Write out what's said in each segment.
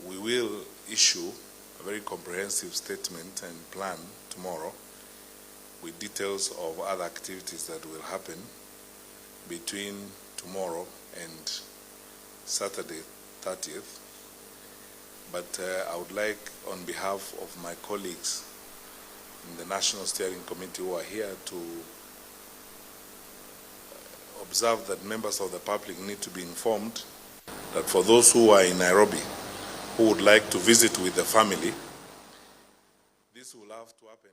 we will issue a very comprehensive statement and plan tomorrow with details of other activities that will happen between tomorrow and Saturday 30th. But I would like, on behalf of my colleagues in the National Steering Committee who are here, to observe that members of the public need to be informed that for those who are in Nairobi who would like to visit with the family, this will have to happen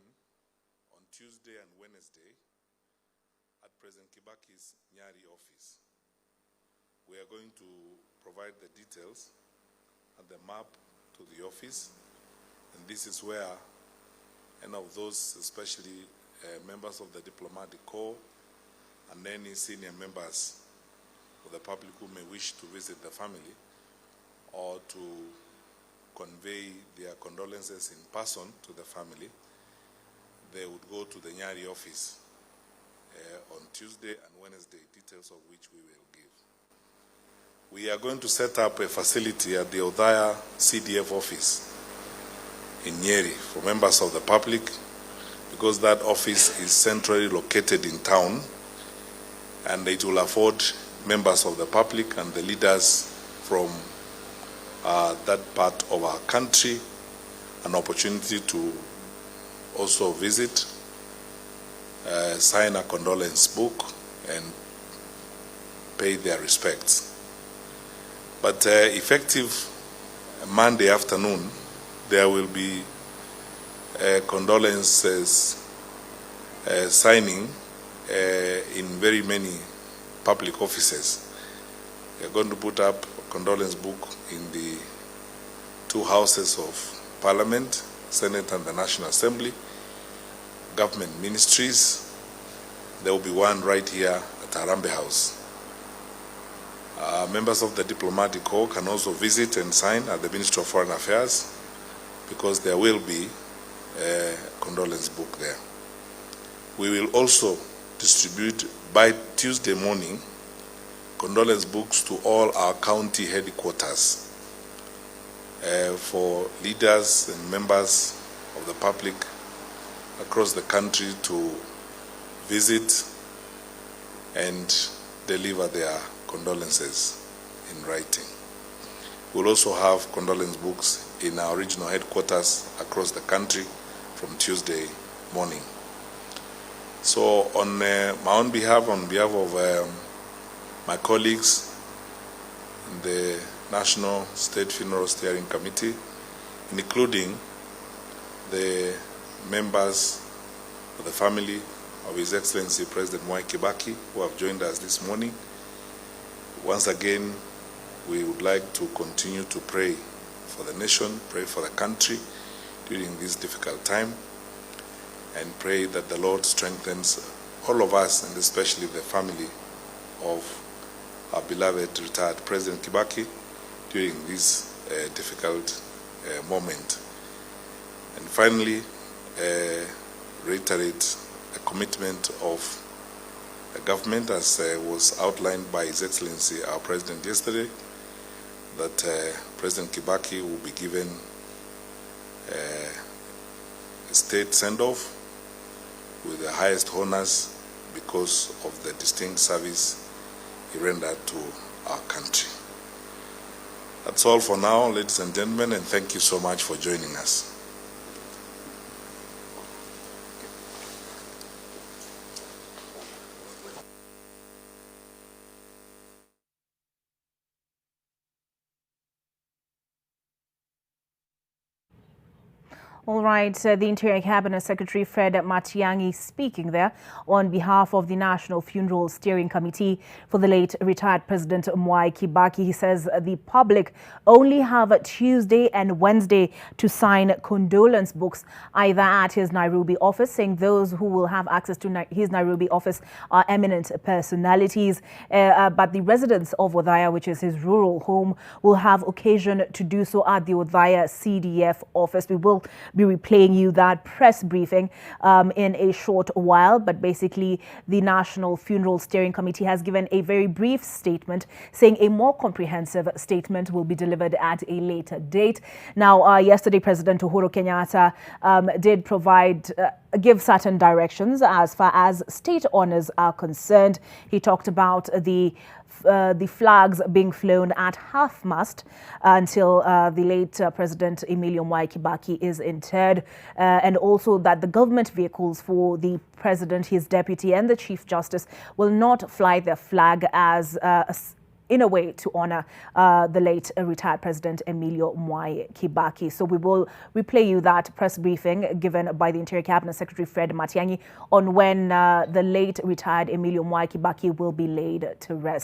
on Tuesday and Wednesday at President Kibaki's Nyari office. We are going to provide the details and the map to the office, and this is where any of those, especially members of the diplomatic corps and any senior members of the public who may wish to visit the family or to convey their condolences in person to the family, they would go to the Nyari office on Tuesday and Wednesday, details of which we will give. We are going to set up a facility at the Othaya CDF office in Nyeri for members of the public, because that office is centrally located in town, and it will afford members of the public and the leaders from that part of our country an opportunity to also visit, sign a condolence book, and pay their respects. But effective Monday afternoon, there will be condolences signing in very many public offices. We are going to put up a condolence book in the two houses of Parliament, Senate and the National Assembly, government ministries. There will be one right here at Harambee House. Members of the diplomatic corps can also visit and sign at the Ministry of Foreign Affairs, because there will be a condolence book there. We will also distribute by Tuesday morning condolence books to all our county headquarters for leaders and members of the public across the country to visit and deliver their condolences in writing. We'll also have condolence books in our regional headquarters across the country from Tuesday morning. So on my own behalf, on behalf of my colleagues in the National State Funeral Steering Committee, including the members of the family of His Excellency President Mwai Kibaki, who have joined us this morning, once again, we would like to continue to pray for the nation, pray for the country during this difficult time, and pray that the Lord strengthens all of us, and especially the family of our beloved retired President Kibaki during this difficult moment. And finally, reiterate the commitment of the government, as was outlined by His Excellency our President yesterday, that President Kibaki will be given a state send-off with the highest honors because of the distinct service he rendered to our country. That's all for now, ladies and gentlemen, and thank you so much for joining us. All right, the Interior Cabinet Secretary Fred Matiang'i speaking there on behalf of the National Funeral Steering Committee for the late retired President Mwai Kibaki. He says the public only have Tuesday and Wednesday to sign condolence books either at his Nairobi office, saying those who will have access to his Nairobi office are eminent personalities. But the residents of Othaya, which is his rural home, will have occasion to do so at the Othaya CDF office. We will be replaying you that press briefing in a short while. But basically, the National Funeral Steering Committee has given a very brief statement saying a more comprehensive statement will be delivered at a later date. Now, yesterday, President Uhuru Kenyatta did give certain directions as far as state honors are concerned. He talked about the flags being flown at half-mast until the late President Emilio Mwai Kibaki is interred, and also that the government vehicles for the President, his deputy and the Chief Justice will not fly their flag as in a way to honor the late retired President Emilio Mwai Kibaki. So we will replay you that press briefing given by the Interior Cabinet Secretary Fred Matiang'i on when the late retired Emilio Mwai Kibaki will be laid to rest.